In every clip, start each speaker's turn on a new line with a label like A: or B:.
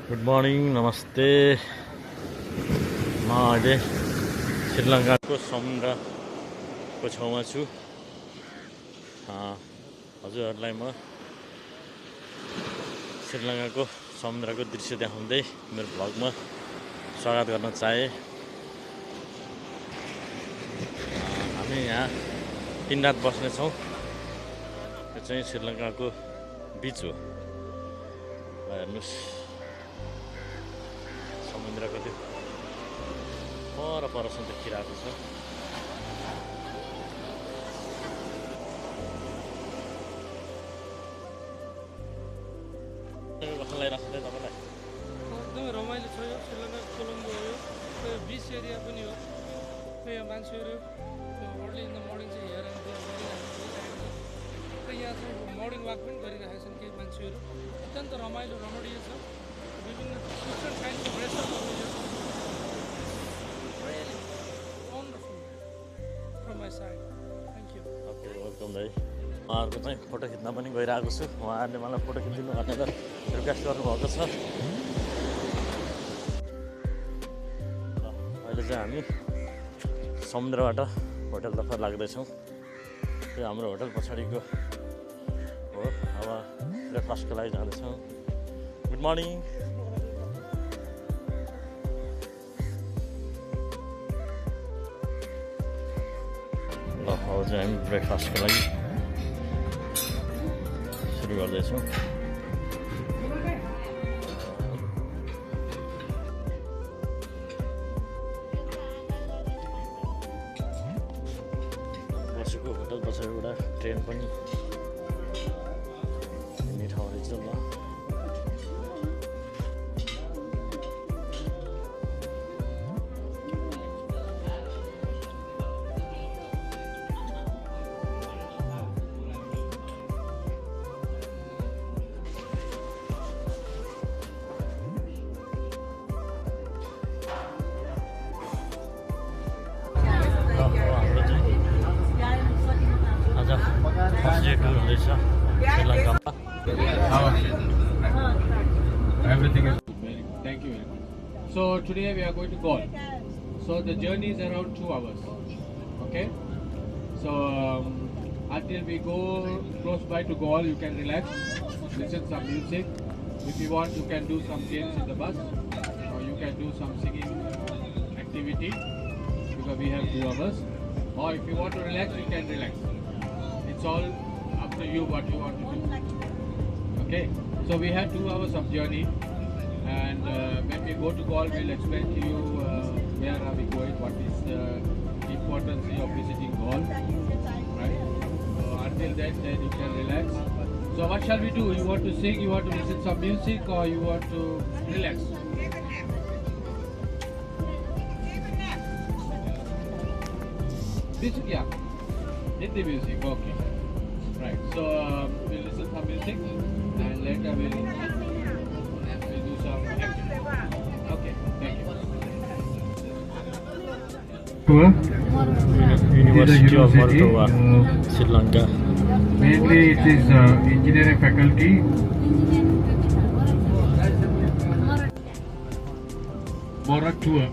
A: Good morning नमस्ते। म अहिले श्रीलङ्काको समुद्रको छेउमा छु। हजुरहरूलाई म श्रीलङ्काको समुद्रको दृश्य देखाउँदै मेरो भ्लगमा स्वागत गर्न चाहे। हामी यहाँ 3 रात बस्नेछौँ। यो चाहिँ श्रीलङ्काको बीच हो। हेर्नुहोस् समुद्रको त्यो परसम्म देखिरहेको छ। कस्तो लागिरहेको छ तपाईँलाई?
B: एकदमै रमाइलो छ यो श्रीलङ्का कोलम्बो हो। यो बिच एरिया पनि हो। यो मान्छेहरू अर्ली इन द मर्निङ चाहिँ हेयर एन्ड गरिरहेको छ। यहाँ चाहिँ मर्निङ वाक पनि गरिरहेका छन् केही मान्छेहरू। अत्यन्त रमाइलो रमणीय छ। विभिन्न डिफ्रेन्ट काइन्डको रेस्टुरेन्टहरू यो wonderful from my side. Thank you.
A: Okay, welcome भाइ। उहाँहरूको चाहिँ फोटो खिच्न पनि गइरहेको छु। उहाँहरूले मलाई फोटो खिचिदिनु भनेर रिक्वेस्ट गर्नुभएको छ। अहिले चाहिँ हामी समुद्रबाट होटलतर्फ लाग्दैछौँ। त्यो हाम्रो होटल पछाडिको हो। अब ब्रेकफास्टको लागि जाँदैछौँ। Good morning. ल अब चाहिँ हामी ब्रेकफास्टको लागि सुरु गर्दैछौँ। बसेको होटल पछाडिबाट ट्रेन पनि हिँड्ने ठाउँ रहेछ। ल
C: Everything is very. Thank you. So today we are going to Gaul. So the journey is around 2 hours. Okay. So until we go close by to Gaul, you can relax, listen some music. If you want, you can do some games in the bus, or you can do some singing activity because we have 2 hours. Or if you want to relax, you can relax. It's all up to you what you want to do. Okay. So we have 2 hours of journey, and when we go to Gaul, we'll explain to you where are we going, what is the importance of visiting Gaul, right? So until then you can relax. So what shall we do? You want to sing, you want to listen some music, or you want to relax? Music, yeah. Hindi music, okay. Right. So we'll listen some music. And later we'll do some activity. Okay, thank you.
A: University of Moldova, Sri Lanka.
C: Mainly it is engineering faculty. Mora tour.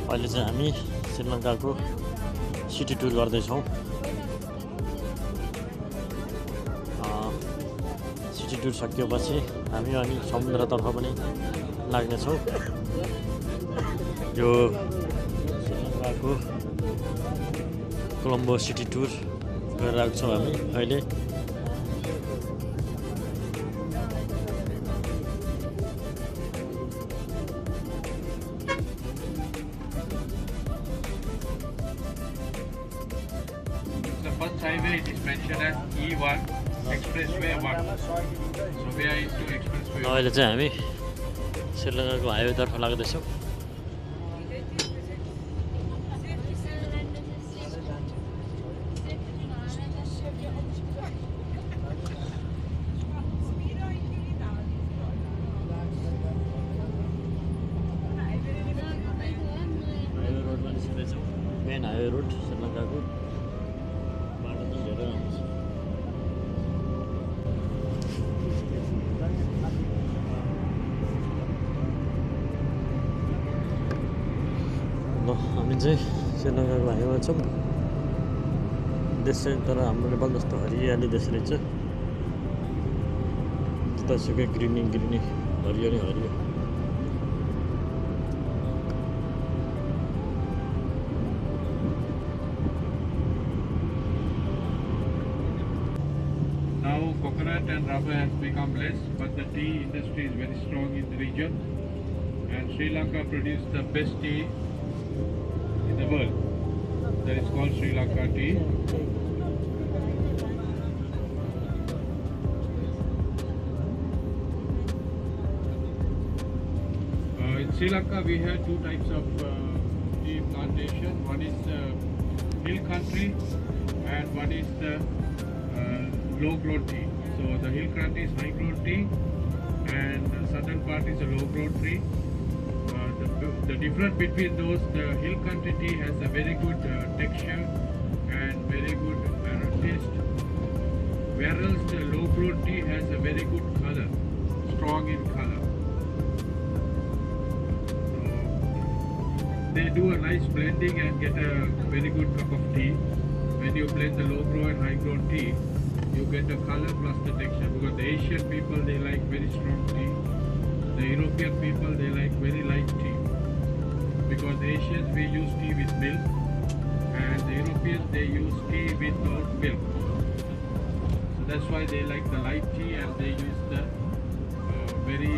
A: अहिले चाहिँ हामी श्रीलङ्काको city टुर गर्दैछौँ। City टुर सकिएपछि हामी अनि समुद्रतर्फ पनि लाग्नेछौँ। यो श्रीलङ्काको कोलम्बो सिटी टुर गरिरहेको छौँ हामी अहिले।
C: Highway it is mentioned as E1 Expressway 1. So we are into Expressway.
A: अहिले चाहिँ हामी श्रीलङ्काको हाइवेतर्फ लाग्दैछौँ। मेन हाइवे रुट श्रीलङ्काको बाटो चाहिँ धेरै राम्रो छ। ल हामी चाहिँ श्रीलङ्काको हाइवेमा छौँ। देश चाहिँ तर हाम्रो नेपाल जस्तो हरियाली देश रहेछ। जतासुकै ग्रिनी ग्रिनी हरियो नै हरियो।
C: Now coconut and rubber has become less, but the tea industry is very strong in the region, and Sri Lanka produces the best tea in the world. That is called Sri Lanka tea. In Sri Lanka we have two types of tea plantation. One is hill country and one is the low growth tea. So the hill country is high growth tea and the southern part is a low growth tea. The difference between those, the hill country tea has a very good texture and very good taste, whereas the low growth tea has a very good color, strong in color. They do a nice blending and get a very good cup of tea. When you blend the low grow and high grow tea, you get the color plus the texture. Because the Asian people, they like very strong tea. The European people, they like very light tea. Because the Asians, we use tea with milk, and the Europeans, they use tea without milk. So that's why they like the light tea and they use the very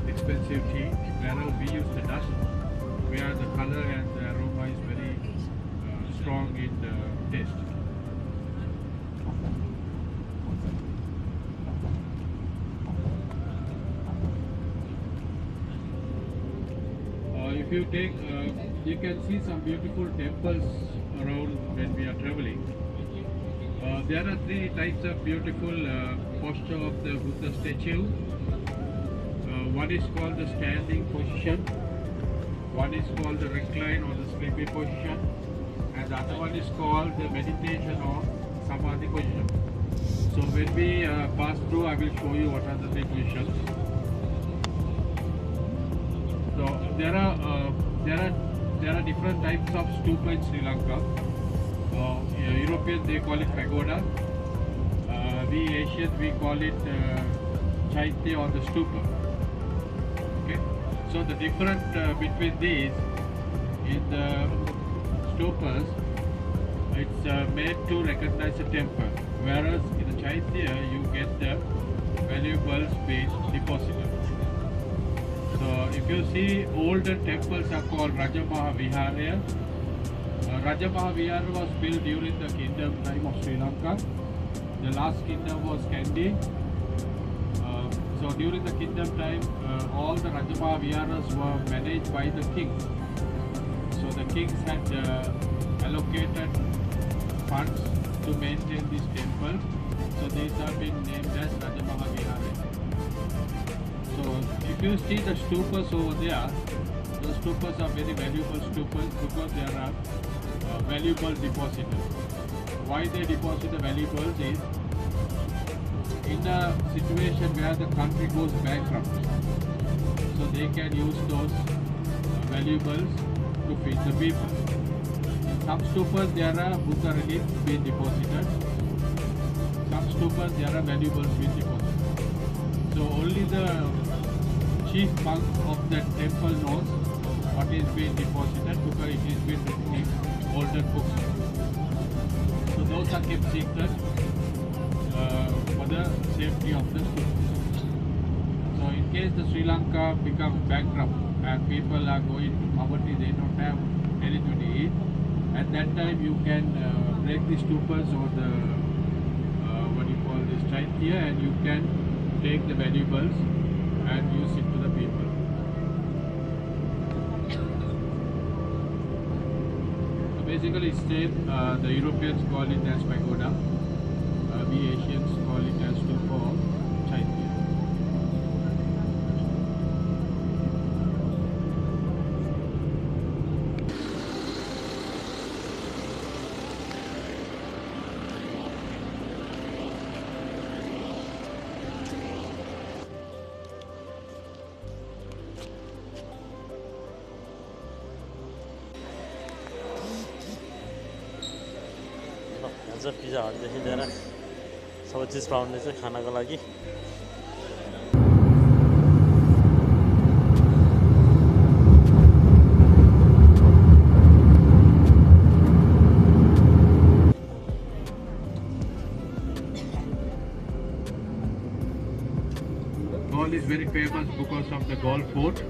C: expensive tea. Whereas we use the dust, where the color and the aroma is very strong in the taste. If you take, you can see some beautiful temples around when we are traveling. There are three types of beautiful posture of the Buddha statue. One is called the standing position. One is called the recline or the sleepy position, and the other one is called the meditation or samadhi position. So when we pass through, I will show you what are the three positions. So there are different types of stupa in Sri Lanka. Europeans, they call it pagoda. We Asians, we call it chaitya or the stupa. Okay. So the difference between these, in the stupas, it's made to recognize a temple, whereas in the chaitya you get the valuables being deposited. So if you see, older temples are called Rajamaha Vihara. Rajamaha Vihara was built during the kingdom time of Sri Lanka. The last kingdom was Kandy. So during the kingdom time, all the Rajamaha Viharas were managed by the kings. So the kings had allocated funds to maintain this temple. So these have been named as Rajamaha Vihara. So if you see the stupas over there, the stupas are very valuable stupas because there are valuable depositors. Why they deposit the valuables is, in a situation where the country goes bankrupt, so they can use those valuables to feed the people. In some stupas there are Buddha relics being deposited. Some stupas there are valuables being deposited. So only the chief monk of that temple knows what is being deposited because it is being written in older books. So those are kept secret for the safety of the stupas. So in case the Sri Lanka becomes bankrupt and people are going to poverty, they don't have anything to eat, at that time you can break the stupas or the what you call this chaitya, and you can take the valuables and use it to the people. So basically it's same, the Europeans call it as pagoda, we Asians call it as stupa or chaitya.
A: पाउँछ pizza हटदेखि लिएर सबै चिज पाउने चाहिँ खानाको लागि।
C: Galle is very famous because of the Galle Fort.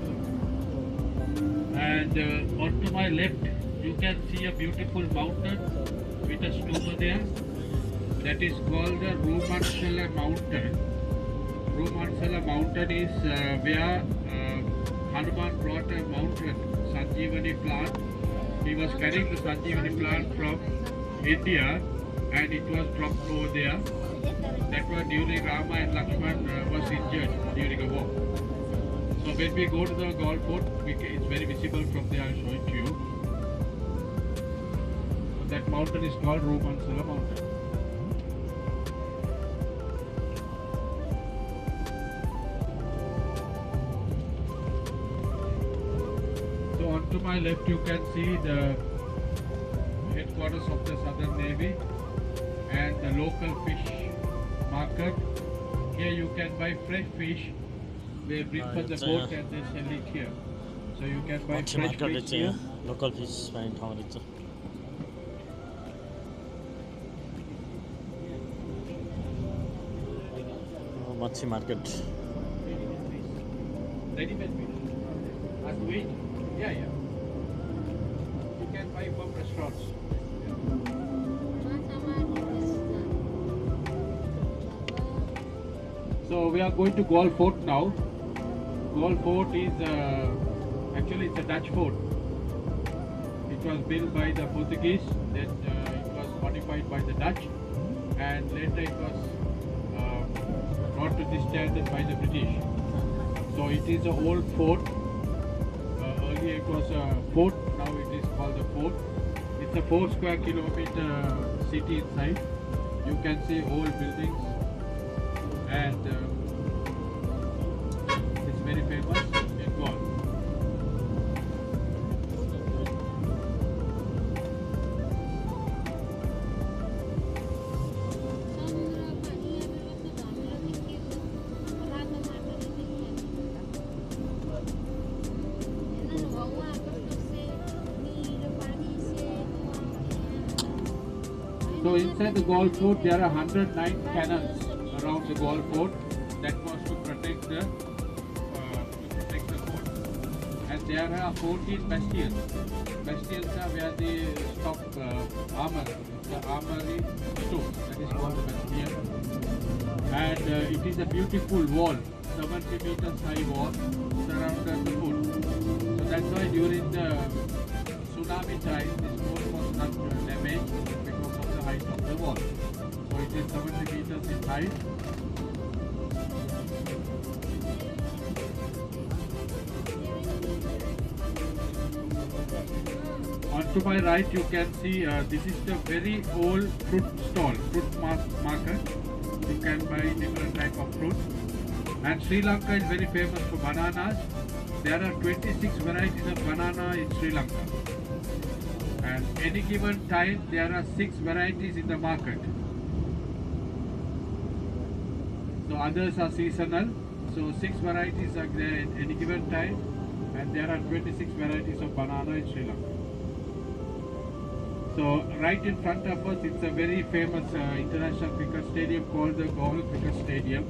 C: And onto my left, you can see a beautiful mountain with a stupa there. That is called the Romansala Mountain. Romansala Mountain is where Hanuman brought a mountain, Sanjeevani plant. He was carrying the Sanjeevani plant from India and it was dropped over there. That was during Rama and Lakshman was injured during a war. So when we go to the Galle Fort, it's very visible from there. I'll show it to you. That mountain is called Romansala Mountain. So onto my left you can see the headquarters of the Southern Navy and the local fish market. Here you can buy fresh fish. They bring from the boat and they sell it here. So you can buy
A: मच्छी
C: fresh
A: market
C: fish
A: चाहिँ
C: here.
A: यहाँ local फिस पाइने ठाउँ रहेछ। मच्छी market
C: Ready-made fish. As to eat? Yeah. You can buy from restaurants. So we are going to Galle Fort now. Galle Fort is actually it's a Dutch fort. It was built by the Portuguese, then it was modified by the Dutch, and later it was brought to this standard by the British. So it is an old fort. Earlier it was a fort, now it is called a fort. It's a 4 square kilometer city inside. You can see old buildings and it's very famous in Galle. So inside the Galle Fort there are 109 cannons around the Galle Fort. That was to protect the fort. And there are 14 bastions. Bastions are where they stop armor. The armory store. That is called the bastion. And it is a beautiful wall, 70 meters high wall surrounding the fort. So that's why during the tsunami time, this fort was not damaged because of the height of the wall. So it is 70 meters in height. On to my right you can see this is the very old fruit stall, fruit market. You can buy different type of fruit. And Sri Lanka is very famous for bananas. There are 26 varieties of banana in Sri Lanka. And any given time there are 6 varieties in the market. So others are seasonal. So 6 varieties are there at any given time. And there are 26 varieties of banana in Sri Lanka. So right in front of us, it's a very famous international cricket stadium called the Galle Cricket Stadium.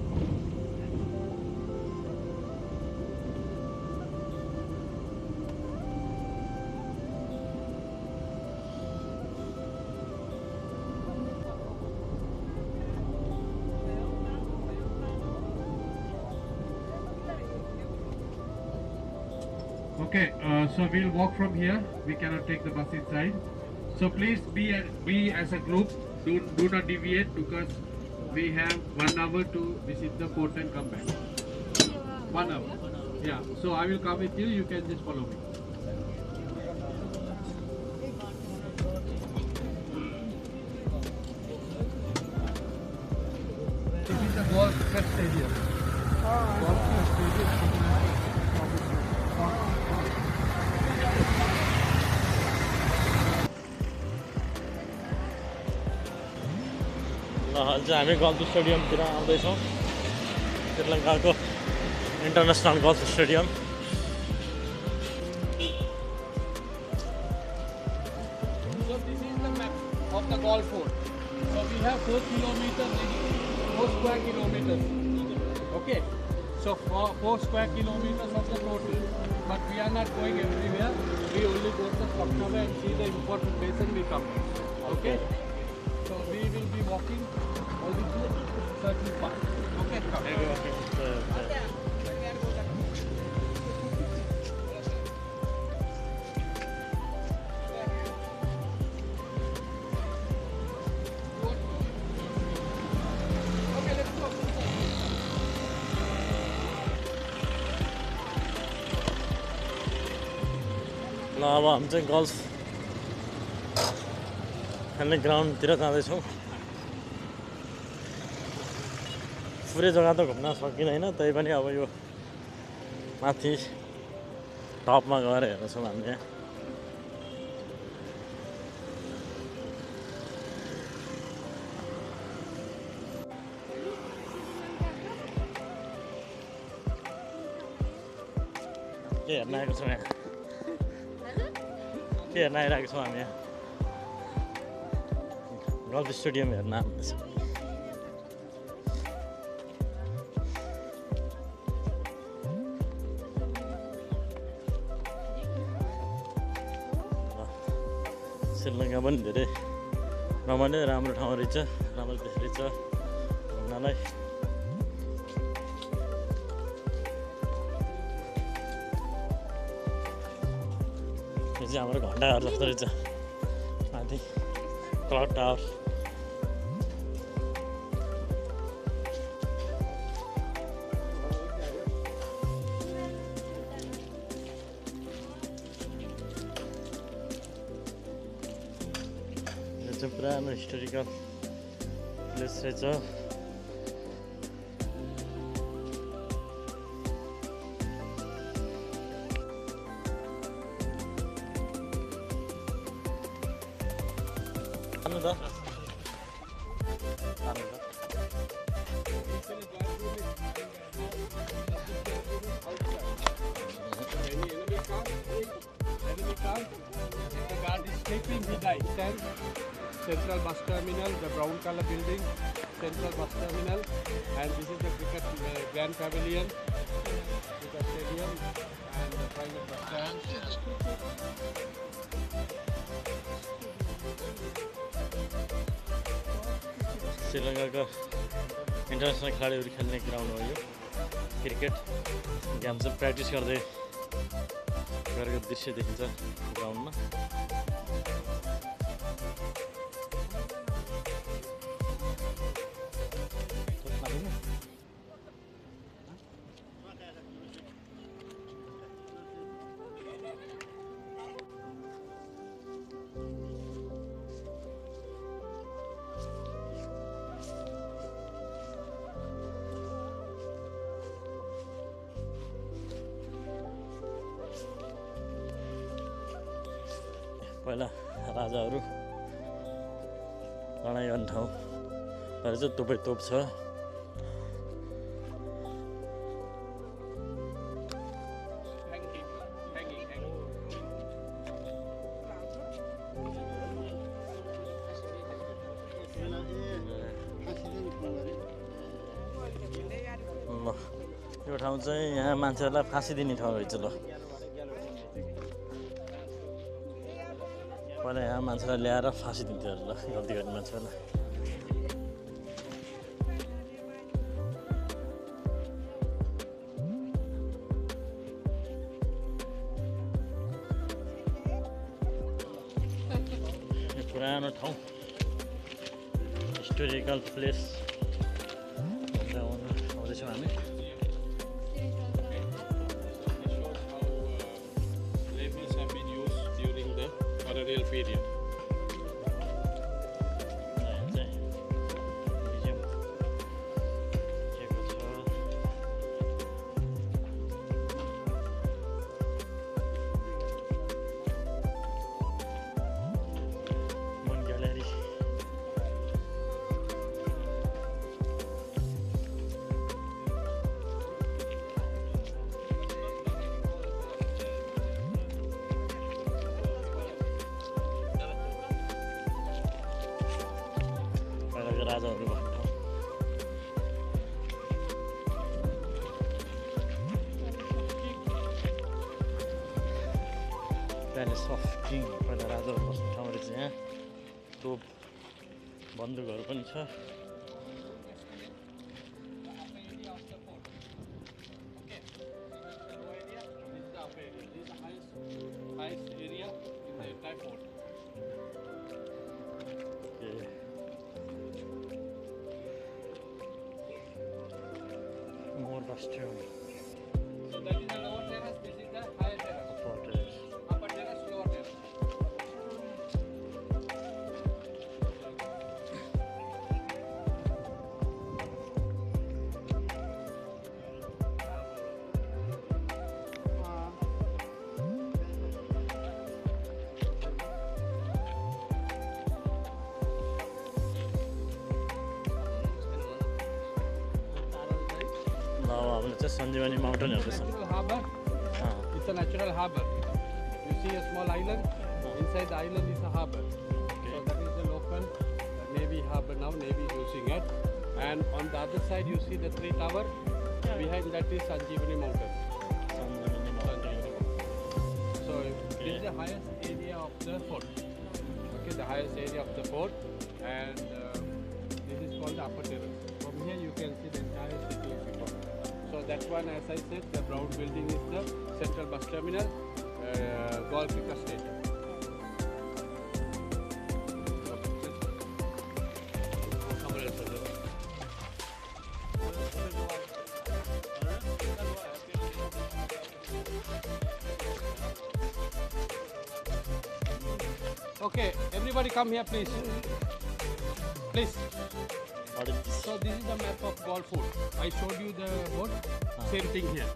C: Okay, so we'll walk from here. We cannot take the bus inside. So please be as a group. Do not deviate because we have 1 hour to visit the fort and come back. 1 hour. Yeah. So I will come with you. You can just follow me. This is the Galle Cricket Stadium. Galle Cricket Stadium.
A: ल अहिले चाहिँ हामी golf स्टेडियमतिर आउँदैछौँ श्रीलङ्काको international golf stadium
C: So this is the map of the golf course. So we have 4 kilometers, 4 square kilometers. Okay. So 4 square kilometers of the total. But we are not going everywhere. We only go to Sapnava and see the important place and we come. Okay. So we will be walking only to certain part. Okay.
A: ल अब हामी चाहिँ gulf खेल्ने ग्राउन्डतिर जाँदैछौँ पुरै जग्गा त घुम्न सकिँदैन तै पनि अब यो माथि टपमा गएर हेर्छौँ हामीले के हेर्न आएको छौँ यहाँ के हेर्न आइरहेको छौँ हामी यहाँ गल्फ स्टेडियम हेर्न आउँदैछौँ श्रीलङ्का पनि धेरै रमाइलो राम्रो ठाउँ रहेछ राम्रो देश रहेछ घुम्नलाई यो चाहिँ हाम्रो घन्टाघर जस्तो रहेछ माथि क्लक टावर यो चाहिँ पुरानो हिस्टोरिकल प्लेस रहेछ त
C: The guard is sleeping, he died. Central bus terminal, the brown color building, central bus terminal, and this is the cricket grand pavilion, cricket stadium, and the private bus stand.
A: श्रीलङ्काको international खेलाडीहरू खेल्ने ground हो यो cricket game चाहिँ practice गर्दै गरेको दृश्य देखिन्छ ग्राउन्डमा पहिला राजाहरू लडाइँ गर्ने ठाउँ अहिले चाहिँ तोपै तोप छ ल यो ठाउँ चाहिँ यहाँ मान्छेहरूलाई फाँसी दिने ठाउँ रहेछ ल पहिला यहाँ मान्छेलाई ल्याएर फाँसी दिन्थ्यो अरे ल गल्ती गर्ने मान्छेहरूलाई यो पुरानो ठाउँ हिस्टोरिकल प्लेस आउँदैछौँ हामी
C: Period.
A: राजाहरू भएको ठाउँ। प्यालेस अफ किङ, पहिला राजाहरू बस्ने ठाउँ रहेछ यहाँ। तोप बन्दुकहरू पनि छ। More bastion.
C: So that is the lower terrace, this is the higher terrace. Upper terrace, lower terrace.
A: अब हामीले चाहिँ सञ्जीवनी mountain हेर्दैछौँ।
C: Natural harbour. It's a natural harbour. You see a small island. Inside the island is a harbour. So that is the local Navy harbour now. Navy is using it. And on the other side you see the tree tower. Behind that is Sanjeevani Mountain.
A: Sanjeevani mountain.
C: So this is the highest area of the fort. Okay, the highest area of the fort, and this is called the upper terrace. From here you can see the entire city of Bipur. So that one, as I said, the brown building is the central bus terminal, Golf Cricket Stadium. Okay, everybody come here, please. Please.
A: What is this?
C: So this is the map of Golf Fort. I showed you the boat. Same thing here.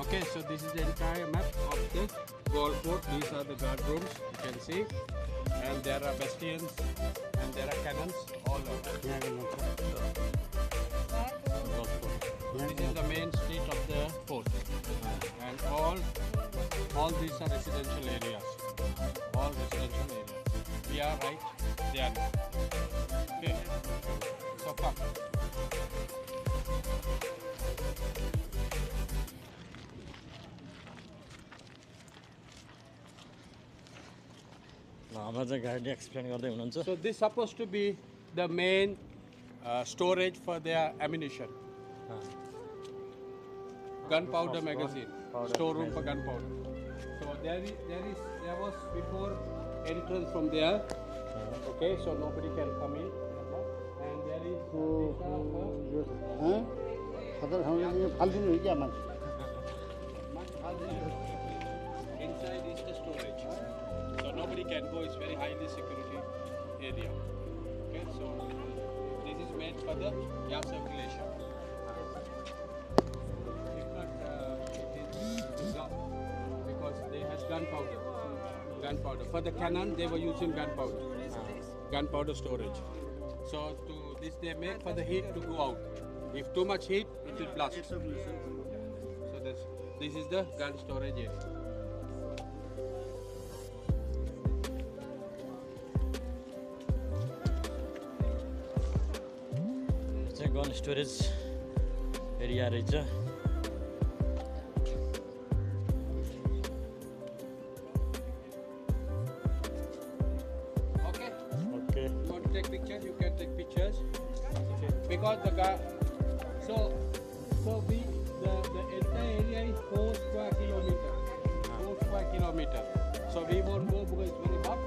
C: Okay, so this is the entire map of the Golf Fort. These are the guard rooms, you can see. And there are bastions and there are cannons all over. This is the main street of the fort. And all these are residential areas. All residential areas. We are right there. Okay. So come.
A: हाम्रो चाहिँ गाइडले explain गर्दै हुनुहुन्छ।
C: So this is supposed to be the main storage for their ammunition. Gunpowder magazine, storeroom for gunpowder. So there was before entrance from there. Okay, so nobody can come in. And there is inside is the storage. So nobody can go. It's very highly security area. Okay, so this is made for the air circulation. If not, it is blocked because they had gunpowder. Gunpowder for the cannon, they were using gunpowder. Gunpowder storage. So to this they make for the heat to go out. If too much heat, it will blast. So this is the gun storage area.
A: चाहिँ gun storage area रहेछ।
C: Okay.
A: Okay
C: You want to take pictures? You can take pictures. Because the the entire area is 4 square kilometers. 4 square kilometers. So we won't go because it's very hot.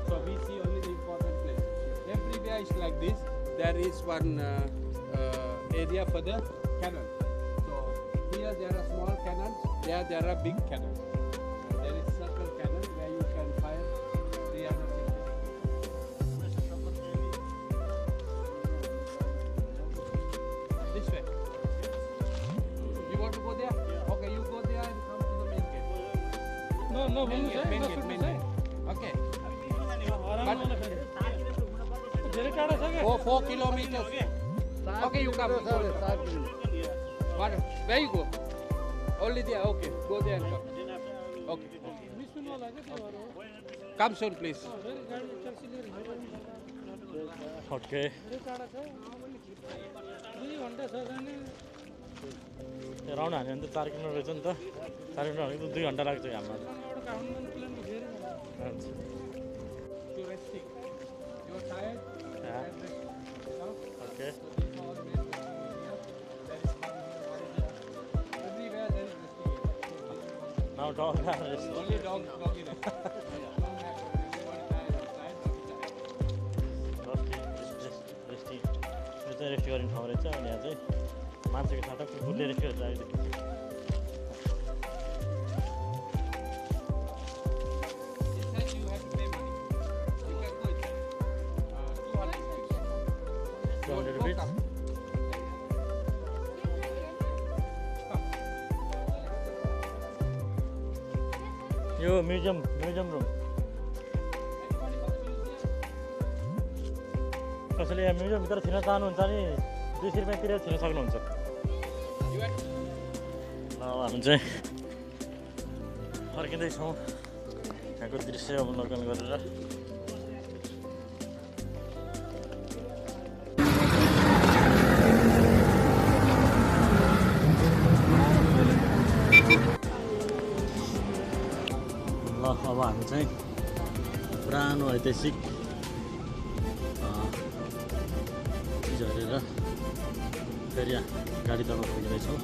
C: So we see only the important place. Everywhere is like this. There is one area for the cannon. So here there are small cannons. There are big cannons. There is circle cannon where you can fire 360. This way. You want to go there? Okay, you go there and come to the main gate.
B: No,
C: Main gate. Okay.
B: धेरै टाढा छ क्या
C: 4 kilometers. Okay, you come. What? Where you go? Only there. Okay, go there and come. Okay.
B: Miss हुनु होला क्या त्यो भएर हो
C: Come soon, please.
B: फेरि गाडी ट्याक्सी लिएर हिँड्नु
A: ओके
B: धेरै टाढा छ 2 घन्टा छ जाने
A: राउन्ड हान्यो भने त 4 किलोमिटर रहेछ नि त 4 किलोमिटर भनेको 2 घन्टा लाग्छ घाममा
B: काठमाडौँबाट काठमाडौँ प्लेनको फेरि
A: हुन्छ
C: You're resting. You're tired?
A: Yeah.
C: And resting. Now,
A: okay
C: so these all men resting area. There is one here, one here. Everywhere there is resting area. So this is one.
A: Now dog rest
C: Only doggy rest. Don't have to everyone tired,
A: रेस्टी यो चाहिँ rest गर्ने ठाउँ रहेछ अनि यहाँ चाहिँ मान्छेको साथ कुकुरले रेस्ट गरेर आइदिएको
C: inside you have to pay money. You can go inside. 200 rupees.
A: 200
C: Go
A: rupees
C: come.
A: Yo museum room कसैले यहाँ म्युजियमभित्र छिर्न चाहनुहुन्छ भने 200 रुपियाँ तिरेर छिर्न सक्नुहुन्छ
C: You have
A: ल अब हामी चाहिँ फर्किँदैछौँ यहाँको दृश्य अवलोकन गरेर ल अब हामी चाहिँ पुरानो ऐतिहासिक चिज हेरेर फेरि गाडीतर्फ फर्किँदैछौँ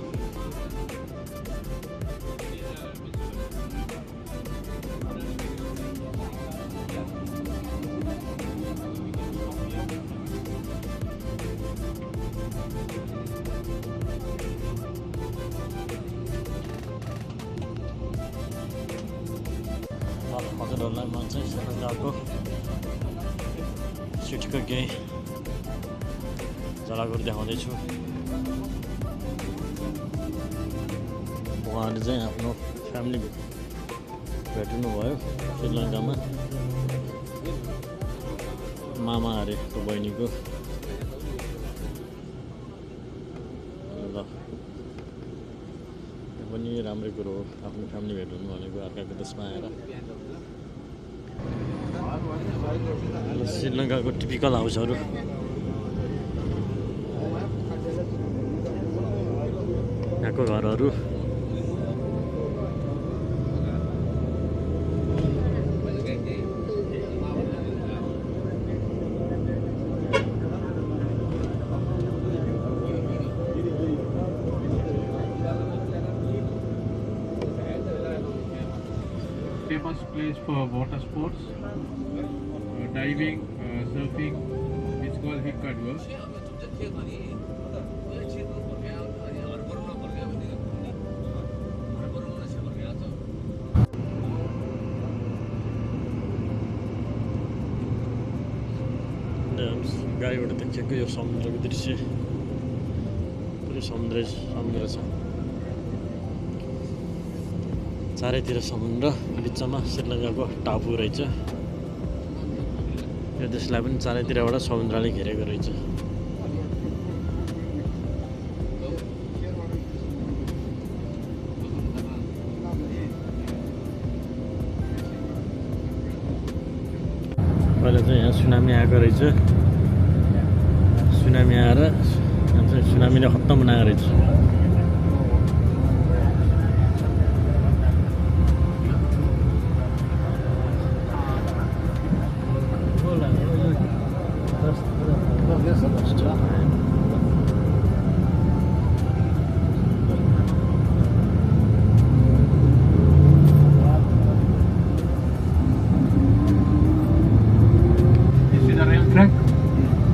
A: हजुरहरूलाई म चाहिँ श्रीलङ्काको सिटीको केही जग्गाहरू देखाउँदैछु उहाँले चाहिँ आफ्नो फ्यामिली भेट्नु भयो श्रीलङ्कामा मामा अरेको बहिनीको ल यो पनि राम्रै कुरो हो आफ्नो फ्यामिली भेट्नु भनेको अर्काको देशमा आएर श्रीलङ्काको टिपिकल हाउसहरू यहाँको घरहरू
C: famous place for water sports, diving, surfing. It's called Hikkaduwa.
A: गाडीबाट देखिएको यो समुद्रको दृश्य पुरै समुद्र छ चारैतिर समुद्र बिचमा श्रीलङ्काको टापु रहेछ यो देशलाई पनि चारैतिरबाट समुद्रले घेरेको रहेछ पहिला चाहिँ यहाँ सुनामी आएको रहेछ सुनामी आएर यहाँ चाहिँ सुनामीले खत्तम बनाएको रहेछ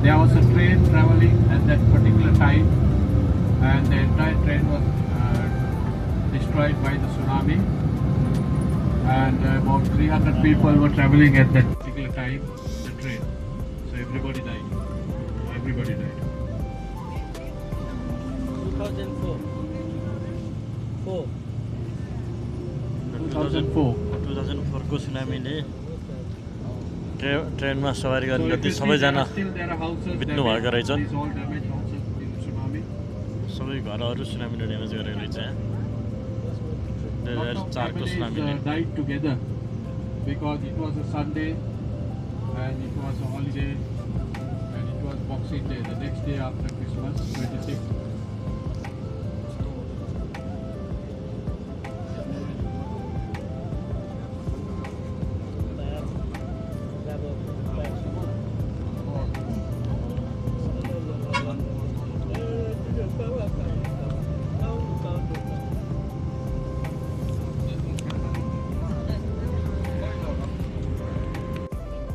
C: There was a train traveling at that particular time, and the entire train was destroyed by the tsunami. And about 300 people were traveling at that particular time, the train. So everybody died. Everybody died.
A: 2004 को सुनामीले ट्रेनमा सवारी गर्ने जति सबैजना बित्नु भएको रहेछ सबै घरहरू सुनामीले ड्यामेज गरेको रहेछ यहाँ 2004 को सुनामीले
C: died together because it was a Sunday and it was a holiday was Boxing Day, the next day after Christmas, 26th.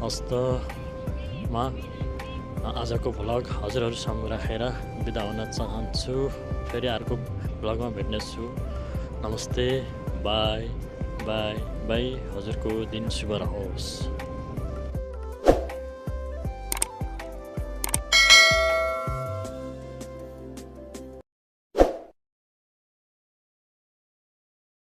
A: हस्तमा आजको भ्लग हजुरहरू सामु राखेर बिदा हुन चाहन्छु। फेरि अर्को भ्लगमा भेट्नेछु। नमस्ते, बाई बाई बाई। हजुरको दिन शुभ रहोस्।